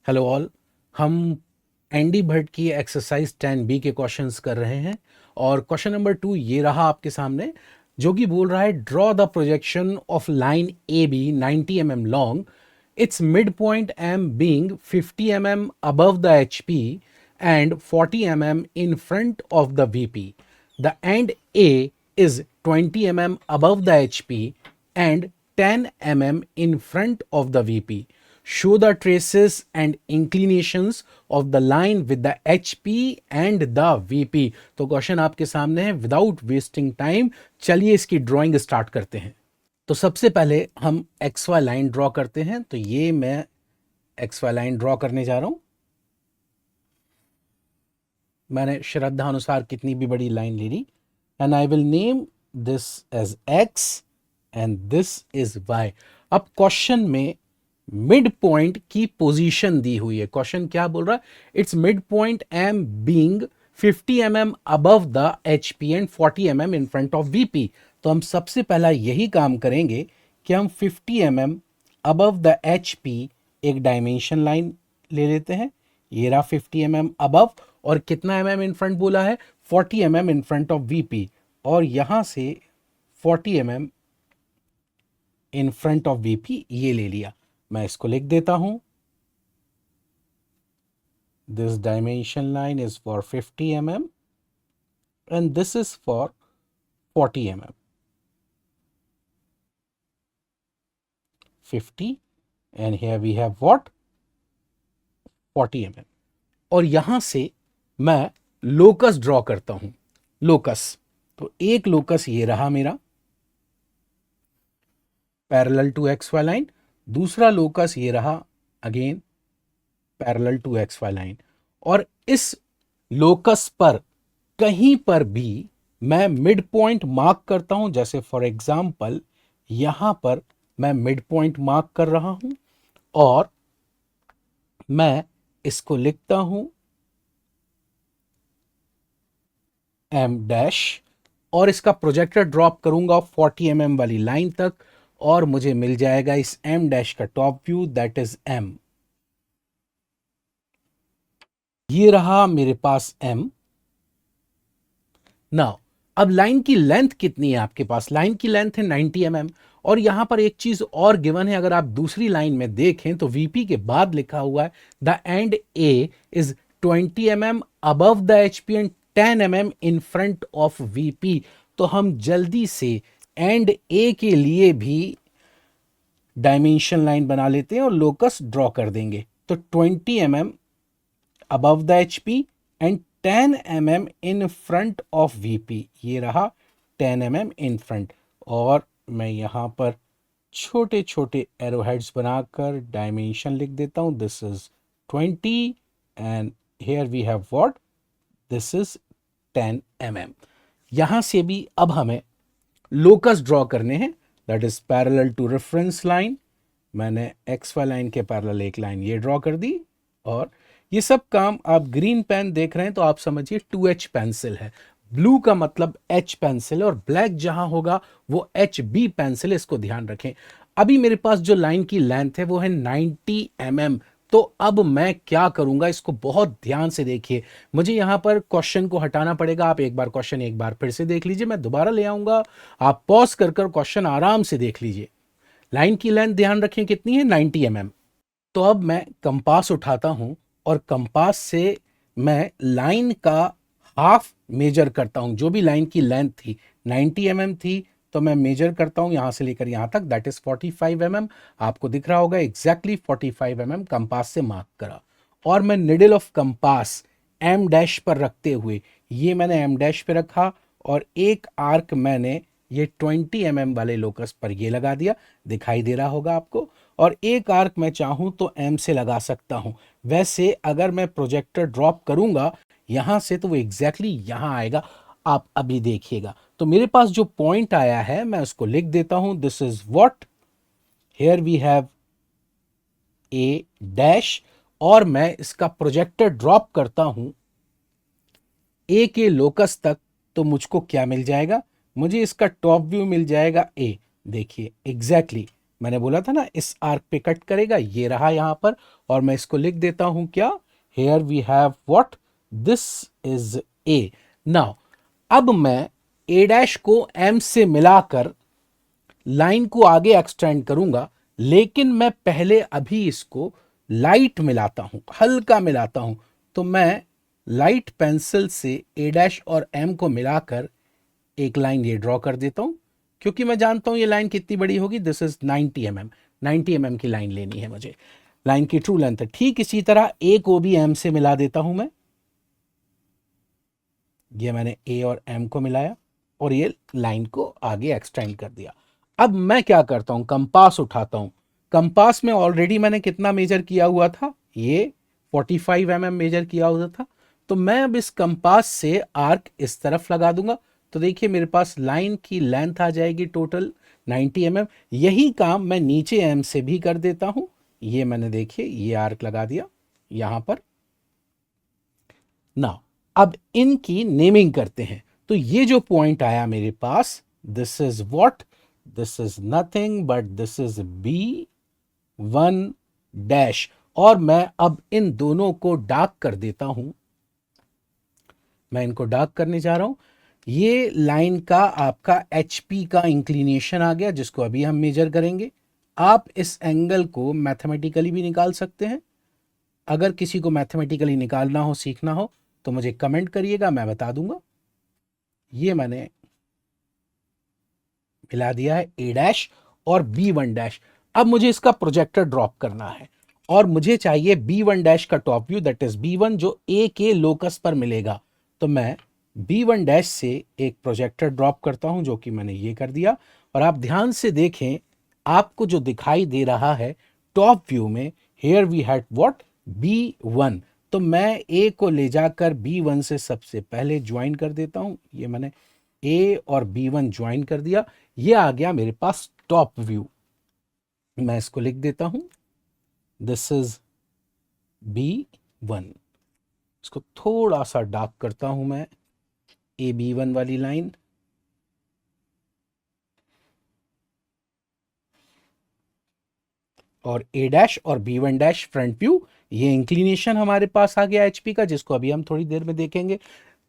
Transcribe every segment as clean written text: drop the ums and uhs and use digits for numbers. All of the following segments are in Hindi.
Hello all. हम एंडी भट्ट की एक्सरसाइज 10B के क्वेश्चंस कर रहे हैं और क्वेश्चन नंबर 2 ये रहा आपके सामने, जो कि बोल रहा है draw the projection of line A B 90 mm long, its mid point M being 50 mm above the HP and 40 mm in front of the VP. The end A is 20 mm above the HP and 10 mm in front of the VP. Show the traces and inclinations of the line with the HP and the VP. तो क्वेश्चन आपके सामने है। विदाउट वेस्टिंग टाइम चलिए इसकी ड्राइंग स्टार्ट करते हैं। तो सबसे पहले हम एक्स वाई लाइन ड्रॉ करते हैं। तो ये मैं एक्स वाई लाइन ड्रॉ करने जा रहा हूं। मैंने श्रद्धा अनुसार कितनी भी बड़ी लाइन ले ली and I will name this as X and this is Y. अब क्वेश्चन में मिड पॉइंट की पोजीशन दी हुई है। क्वेश्चन क्या बोल रहा है? It's mid point M being 50 mm above the HP and 40 mm in front of VP। तो हम सबसे पहला यही काम करेंगे कि हम 50 mm अबव द HP एक डायमेंशन लाइन ले लेते हैं। ये रहा 50 mm अबव, और कितना mm इन फ्रंट बोला है? 40 mm in front of VP, और यहां से 40 mm in front of VP ये ले लिया। मैं इसको लिख देता हूं। This dimension line is for 50 mm and this is for 40 mm. 50 and here we have what? 40 mm. और यहां से मैं लोकस ड्रॉ करता हूं। लोकस, तो एक लोकस ये रहा मेरा parallel to X Y line. दूसरा लोकस ये रहा again parallel to X Y line. और इस लोकस पर कहीं पर भी मैं मिड पॉइंट मार्क करता हूं। जैसे फॉर एग्जांपल यहां पर मैं मिड पॉइंट मार्क कर रहा हूं और मैं इसको लिखता हूं एम डैश, और इसका प्रोजेक्टर ड्रॉप करूंगा 40 mm वाली लाइन तक, और मुझे मिल जाएगा इस एम डैश का top view, that is M. ये रहा मेरे पास एम। नाउ अब लाइन की लेंथ कितनी है आपके पास? लाइन की लेंथ है 90 mm, और यहां पर एक चीज और गिवन है। अगर आप दूसरी लाइन में देखें तो VP के बाद लिखा हुआ है the end A is 20 mm above the HP and 10 mm in front of VP। तो हम जल्दी से एंड A के लिए भी डायमेंशन लाइन बना लेते हैं और लोकस ड्रॉ कर देंगे। तो 20 mm above the HP and 10 mm in front of VP। ये रहा 10 mm इन फ्रंट, और मैं यहां पर छोटे छोटे एरोहेड्स बनाकर डायमेंशन लिख देता हूं। This is 20 and here we have what? This is 10 mm। यहां से भी अब हमें लोकस ड्रॉ करने हैं, that is parallel to reference line. मैंने एक्स वाई लाइन के पैरेलल एक लाइन ये ड्रॉ कर दी, और ये सब काम आप ग्रीन पेन देख रहे हैं तो आप समझिए 2H पेंसिल है। ब्लू का मतलब H पेंसिल, और ब्लैक जहां होगा वो HB पेंसिल, इसको ध्यान रखें। अभी मेरे पास जो लाइन की लेंथ है वो है 90 mm। तो अब मैं क्या करूंगा, इसको बहुत ध्यान से देखिए। मुझे यहां पर क्वेश्चन को हटाना पड़ेगा। आप एक बार क्वेश्चन एक बार फिर से देख लीजिए, मैं दोबारा ले आऊंगा। आप पॉज कर क्वेश्चन आराम से देख लीजिए। लाइन की लेंथ ध्यान रखें कितनी है? 90 mm। तो अब मैं कंपास उठाता हूं और कंपास से मैं लाइन का हाफ मेजर करता हूं। जो भी लाइन की लेंथ थी 90 mm थी, तो मैं मेजर करता हूं यहां से लेकर यहां तक, दैट इज 45 mm। आपको दिख रहा होगा एग्जैक्टली 45 mm कंपास से मार्क करा, और मैं needle of compass M dash पर रखते हुए, ये मैंने एम डैश पे रखा, और एक आर्क मैंने ये 20 mm वाले लोकस पर ये लगा दिया, दिखाई दे रहा होगा आपको। और एक आर्क मैं चाहूं तो एम से लगा सकता हूं। वैसे अगर मैं प्रोजेक्टर ड्रॉप करूंगा यहां से तो वो एग्जैक्टली यहां आएगा। आप अभी देखिएगा। तो मेरे पास जो पॉइंट आया है मैं उसको लिख देता हूं। This is what? Here we have A dash, और मैं इसका प्रोजेक्टर ड्रॉप करता हूं ए के लोकस तक। तो मुझको क्या मिल जाएगा? मुझे इसका टॉप व्यू मिल जाएगा ए। देखिए एग्जैक्टली मैंने बोला था ना इस आर्क पे कट करेगा, ये रहा यहां पर, और मैं इसको लिख देता हूं क्या, here we have what, this is A. Now अब मैं ए डैश को एम से मिलाकर लाइन को आगे एक्सटेंड करूंगा, लेकिन मैं पहले अभी इसको लाइट मिलाता हूं, हल्का मिलाता हूं। तो मैं लाइट पेंसिल से ए डैश और एम को मिलाकर एक लाइन ये ड्रॉ कर देता हूं, क्योंकि मैं जानता हूं ये लाइन कितनी बड़ी होगी, दिस इज 90 mm, 90 mm की लाइन लेनी है मुझे, लाइन की ट्रू लेंथ है। ठीक इसी तरह ए को भी एम से मिला देता हूं मैं, ये मैंने ए और एम को मिलाया और ये लाइन को आगे एक्सटेंड कर दिया। अब मैं क्या करता हूं, कंपास उठाता हूं। कंपास में ऑलरेडी मैंने कितना मेजर किया हुआ था, ये 45 mm मेजर किया हुआ था। तो मैं अब इस कंपास से आर्क इस तरफ लगा दूंगा, तो देखिए मेरे पास लाइन की लेंथ आ जाएगी टोटल 90 mm। यही काम मैं नीचे एम से भी कर देता हूं। ये मैंने देखिए ये आर्क लगा दिया यहां पर। ना अब इनकी नेमिंग करते हैं। तो ये जो पॉइंट आया मेरे पास, this is what, this is nothing but this is B1 dash, और मैं अब इन दोनों को डार्क कर देता हूं। मैं इनको डार्क करने जा रहा हूं। ये लाइन का आपका HP का इंक्लिनेशन आ गया, जिसको अभी हम मेजर करेंगे। आप इस एंगल को मैथमेटिकली भी निकाल सकते हैं। अगर किसी को मैथमेटिकली निकालना हो, सीखना हो, तो मुझे कमेंट करिएगा, मैं बता दूंगा। ये मैंने मिला दिया है ए डैश और B1 डैश। अब मुझे इसका प्रोजेक्टर ड्रॉप करना है और मुझे चाहिए B1 डैश का top view, that is B1 जो ए के लोकस पर मिलेगा। तो मैं B1 डैश से एक प्रोजेक्टर ड्रॉप करता हूं, जो कि मैंने ये कर दिया। और आप ध्यान से देखें, आपको जो दिखाई दे रहा है टॉप व्यू में, here we had what, B1। तो मैं ए को ले जाकर B1 से सबसे पहले ज्वाइन कर देता हूं। ये मैंने ए और B1 ज्वाइन कर दिया, ये आ गया मेरे पास टॉप व्यू। मैं इसको लिख देता हूं, दिस इज B1। इसको थोड़ा सा डार्क करता हूं मैं, AB1 वाली लाइन। और ए डैश और B1 डैश फ्रंट व्यू, ये इंक्लिनेशन हमारे पास आ गया HP का, जिसको अभी हम थोड़ी देर में देखेंगे।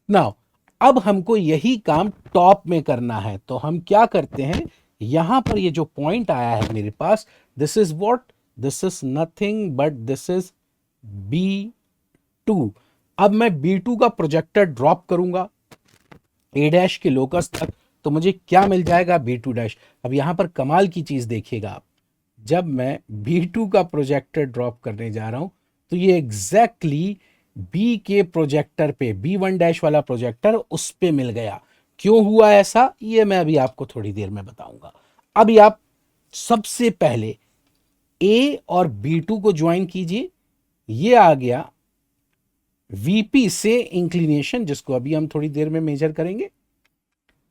नाउ अब हमको यही काम टॉप में करना है। तो हम क्या करते हैं, यहां पर ये जो पॉइंट आया है मेरे पास, this is what, this is nothing but this is B2। अब मैं B2 का प्रोजेक्टर ड्रॉप करूंगा ए डैश के लोकस तक, तो मुझे क्या मिल जाएगा, B2 डैश। अब यहां पर कमाल की चीज देखिएगा आप, जब मैं B2 का प्रोजेक्टर ड्रॉप करने जा रहा हूं, तो ये एग्जैक्टली B के प्रोजेक्टर पे, B1 डैश वाला प्रोजेक्टर उस पे मिल गया। क्यों हुआ ऐसा, ये मैं अभी आपको थोड़ी देर में बताऊंगा। अभी आप सबसे पहले A और B2 को ज्वाइन कीजिए, ये आ गया VP से इंक्लिनेशन, जिसको अभी हम थोड़ी देर में मेजर करेंगे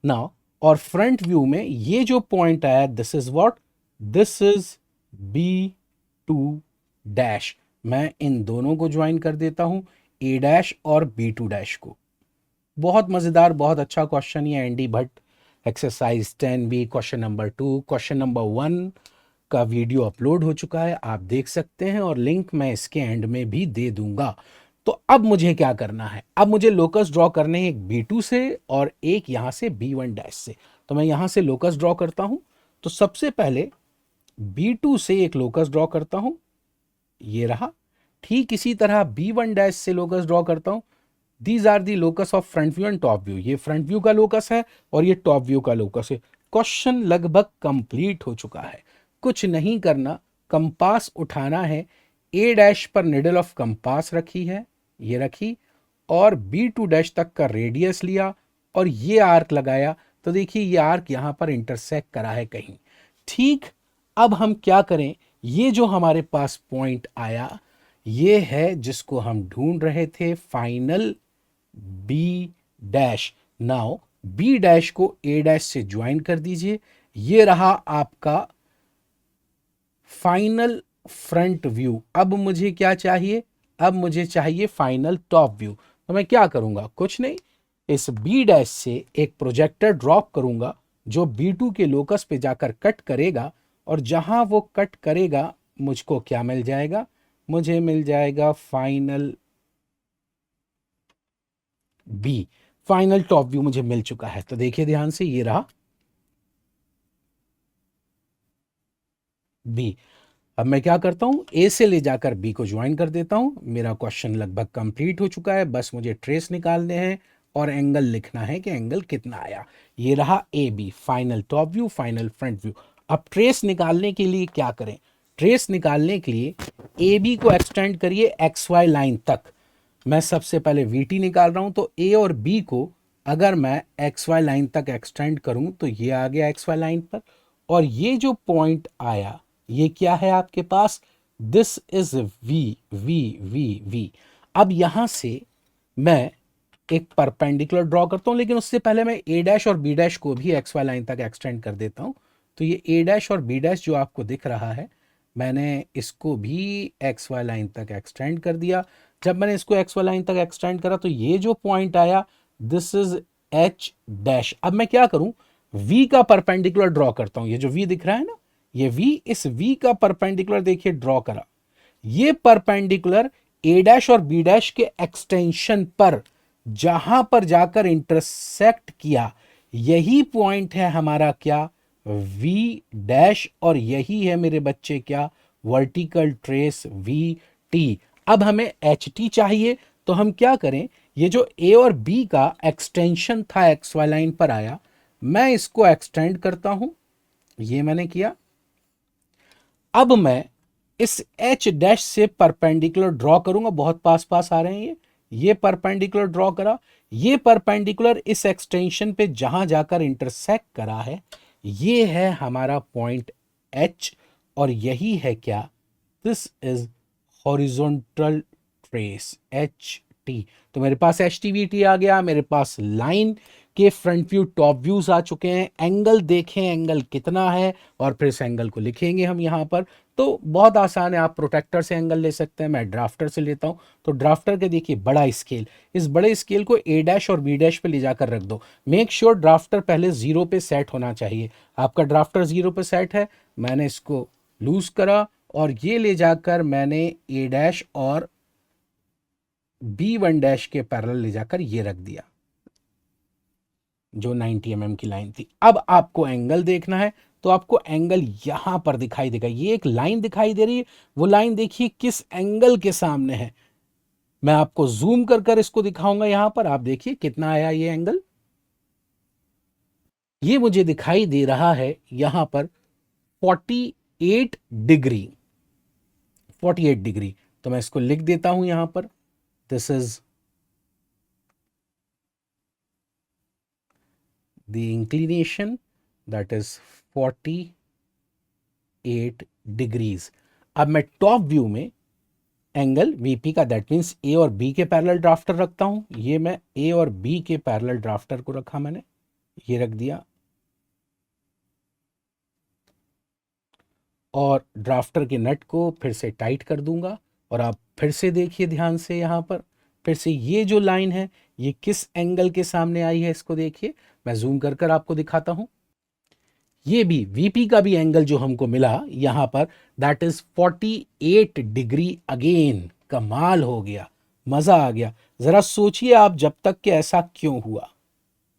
नाउ। और फ्रंट व्यू में ये जो पॉइंट आया, this is what, this is B2 dash. मैं इन दोनों को ज्वाइन कर देता हूं, A डैश और B2 डैश को। बहुत मजेदार, बहुत अच्छा क्वेश्चन ये ND Bhatt exercise 10B question number 2। Question number 1 का वीडियो अपलोड हो चुका है, आप देख सकते हैं, और लिंक मैं इसके एंड में भी दे दूंगा। तो अब मुझे क्या करना है, अब मुझे लोकस ड्रॉ करने हैं, एक B2 से और एक यहां से B1 डैश से। तो मैं यहां से लोकस ड्रॉ करता हूं। तो सबसे पहले B2 से एक लोकस ड्रॉ करता हूं, ये रहा। ठीक इसी तरह B1 डैश से लोकस ड्रॉ करता हूं। These are the locus of front view and top view. ये फ्रंट व्यू का लोकस है और ये टॉप व्यू का लोकस है। क्वेश्चन लगभग कंप्लीट हो चुका है, कुछ नहीं करना, कंपास उठाना है। ए डैश पर निडल ऑफ कंपास रखी है, ये रखी, और B2 डैश तक का रेडियस लिया और ये आर्क लगाया। तो देखिए ये आर्क यहां पर इंटरसेक्ट करा है कहीं। ठीक, अब हम क्या करें, ये जो हमारे पास पॉइंट आया, ये है जिसको हम ढूंढ रहे थे, final B dash. Now B dash को A डैश से ज्वाइन कर दीजिए, ये रहा आपका फाइनल फ्रंट व्यू। अब मुझे क्या चाहिए, अब मुझे चाहिए फाइनल टॉप व्यू। तो मैं क्या करूंगा, कुछ नहीं, इस B डैश से एक प्रोजेक्टर ड्रॉप करूंगा, जो B2 के लोकस पे जाकर कट करेगा और जहां वो कट करेगा मुझको क्या मिल जाएगा, मुझे मिल जाएगा final B, final top view मुझे मिल चुका है। तो देखिए ध्यान से, ये रहा बी। अब मैं क्या करता हूं, ए से ले जाकर बी को ज्वाइन कर देता हूं। मेरा क्वेश्चन लगभग कंप्लीट हो चुका है, बस मुझे ट्रेस निकालने हैं और एंगल लिखना है कि एंगल कितना आया। ये रहा A B, final top view, final front view. अब ट्रेस निकालने के लिए क्या करें, ट्रेस निकालने के लिए ए बी को एक्सटेंड करिए एक्स वाई लाइन तक। मैं सबसे पहले वी टी निकाल रहा हूं, तो ए और बी को अगर मैं एक्स वाई लाइन तक एक्सटेंड करूं तो ये आ गया एक्स वाई लाइन पर, और ये जो पॉइंट आया ये क्या है आपके पास, this is V V V V. अब यहां से मैं एक परपेंडिकुलर ड्रॉ करता हूं, लेकिन उससे पहले मैं ए डैश और बी डैश को भी एक्स वाई लाइन तक एक्सटेंड कर देता हूं। तो ये ए डैश और बी डैश जो आपको दिख रहा है, मैंने इसको भी एक्स वाई लाइन तक एक्सटेंड कर दिया। जब मैंने इसको एक्स वाई लाइन तक एक्सटेंड करा तो ये जो पॉइंट आया, दिस इज एच डैश। अब मैं क्या करूं, वी का परपेंडिकुलर ड्रॉ करता हूं। ये जो वी दिख रहा है ना, ये वी, इस वी का परपेंडिकुलर देखिए ड्रॉ करा। ये परपेंडिकुलर ए डैश और बी डैश के एक्सटेंशन पर जहां पर जाकर इंटरसेक्ट किया, यही पॉइंट है हमारा क्या, वी डैश, और यही है मेरे बच्चे क्या, वर्टिकल ट्रेस वी टी। अब हमें एच टी चाहिए, तो हम क्या करें, ये जो ए और बी का एक्सटेंशन था एक्स वाई लाइन पर आया, मैं इसको एक्सटेंड करता हूं, ये मैंने किया। अब मैं इस एच डैश से परपेंडिकुलर ड्रॉ करूंगा, बहुत पास पास आ रहे हैं ये परपेंडिकुलर ड्रॉ करा। ये परपेंडिकुलर इस एक्सटेंशन पे जहां जाकर इंटरसेक्ट करा है, ये है हमारा पॉइंट एच, और यही है क्या, this is horizontal trace H T. तो मेरे पास एच टी वी टी आ गया, मेरे पास लाइन के फ्रंट व्यू टॉप व्यूज आ चुके हैं। एंगल देखें, एंगल कितना है, और फिर इस एंगल को लिखेंगे हम यहाँ पर। तो बहुत आसान है, आप प्रोटेक्टर से एंगल ले सकते हैं, मैं ड्राफ्टर से लेता हूँ। तो ड्राफ्टर के देखिए बड़ा स्केल, इस बड़े स्केल को ए डैश और बी डैश पे ले जाकर रख दो। मेक श्योर ड्राफ्टर पहले जीरो पे सेट होना चाहिए। आपका ड्राफ्टर जीरो पे सेट है, मैंने इसको लूज करा और ये ले जाकर मैंने ए डैश और बी वन डैश के पैरेलल ले जाकर ये रख दिया, जो 90 की लाइन थी। अब आपको एंगल देखना है, तो आपको एंगल यहां पर दिखाई देगा, ये एक लाइन दिखाई दे रही है, वो लाइन देखिए किस एंगल के सामने है। मैं आपको जूम कर कर इसको दिखाऊंगा, यहां पर आप देखिए कितना आया ये एंगल। ये मुझे दिखाई दे रहा है यहां पर 48 डिग्री, 48 डिग्री। तो मैं इसको लिख देता हूं यहां पर, this is the inclination, that is 48 degrees. अब मैं टॉप व्यू में एंगल वीपी का, दैट मीन्स ए और बी के पैरेलल ड्राफ्टर रखता हूं। ये मैं ए और बी के पैरेलल ड्राफ्टर को रखा, मैंने ये रख दिया, और ड्राफ्टर के नट को फिर से टाइट कर दूंगा। और आप फिर से देखिए ध्यान से, यहां पर फिर से ये जो लाइन है, ये किस एंगल के सामने आई है, इसको देखिए। मैं जूम कर कर आपको दिखाता हूं। ये भी वीपी का भी एंगल जो हमको मिला यहां पर, दैट इज 48 डिग्री अगेन। कमाल हो गया, मजा आ गया। जरा सोचिए आप जब तक कि ऐसा क्यों हुआ,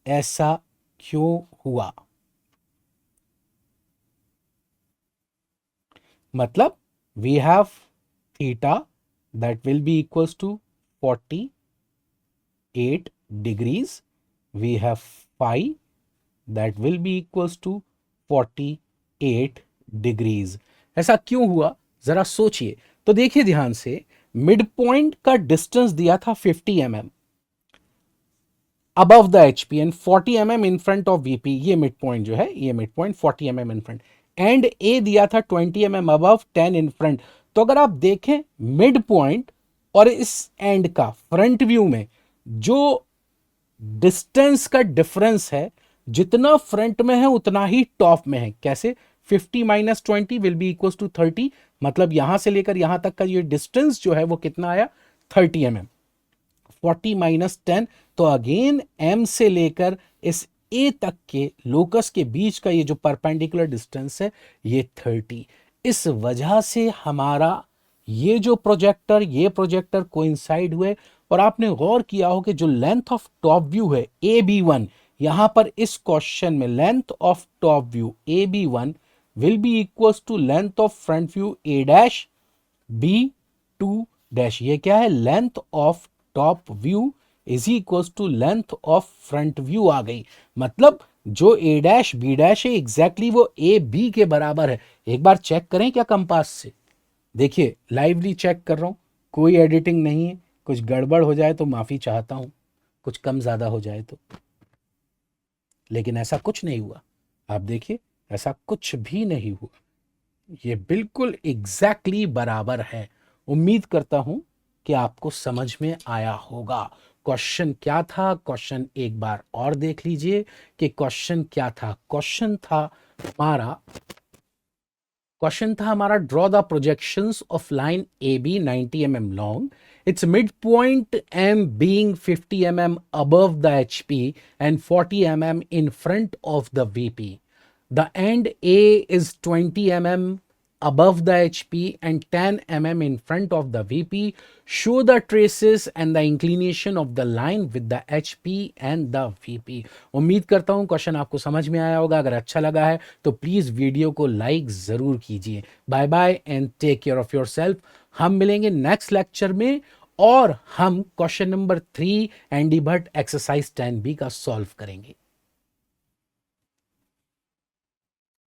ऐसा क्यों हुआ। मतलब we have theta that will be equals to 48 degrees, we have phi that will be equals to 48 degrees। ऐसा क्यों हुआ, जरा सोचिए। तो देखिए ध्यान से, मिड पॉइंट का डिस्टेंस दिया था 50 mm above the HP and 40 mm in front of VP. ये मिड पॉइंट जो है, ये mid point 40 mm in front, and A दिया था 20 mm अबव 10 इन फ्रंट। तो अगर आप देखें मिड पॉइंट और इस एंड का फ्रंट व्यू में जो डिस्टेंस का डिफरेंस है, जितना फ्रंट में है उतना ही टॉप में है। कैसे, 50 minus 20 will be equal to 30। मतलब यहां से लेकर यहां तक का ये डिस्टेंस जो है वो कितना आया, 30 mm। 40 माइनस 10, तो अगेन m से लेकर इस ए तक के लोकस के बीच का ये जो परपेंडिकुलर डिस्टेंस है ये 30। इस वजह से हमारा ये जो प्रोजेक्टर ये प्रोजेक्टर कोइंसाइड हुए। और आपने गौर किया हो कि जो लेंथ ऑफ टॉप व्यू है AB1, यहां पर इस क्वेश्चन में length of top view AB1 will be equals to length of front view A dash B2 dash. ये क्या है, length of top view is equals to length of front view आ गई। मतलब जो A डैश B डैश है एग्जैक्टली वो AB के बराबर है। एक बार चेक करें क्या कंपास से, देखिए लाइवली चेक कर रहा हूं, कोई एडिटिंग नहीं है। कुछ गड़बड़ हो जाए तो माफी चाहता हूं, कुछ कम ज्यादा हो जाए तो, लेकिन ऐसा कुछ नहीं हुआ। आप देखिए ऐसा कुछ भी नहीं हुआ, ये बिल्कुल एग्जैक्टली बराबर है। उम्मीद करता हूं कि आपको समझ में आया होगा। क्वेश्चन क्या था, क्वेश्चन एक बार और देख लीजिए कि क्वेश्चन क्या था। क्वेश्चन था हमारा draw the projections of line A B 90 mm long, its midpoint M being 50 mm above the HP and 40 mm in front of the VP. The end A is 20 mm above the HP and 10 mm in front of the VP. Show the traces and the inclination of the line with the HP and the VP. उम्मीद करता हूं क्वेश्चन आपको समझ में आया होगा। अगर अच्छा लगा है तो प्लीज वीडियो को लाइक जरूर कीजिए। Bye bye and take care of yourself. हम मिलेंगे नेक्स्ट लेक्चर में और हम question number 3 ND Bhatt exercise 10B का सॉल्व करेंगे।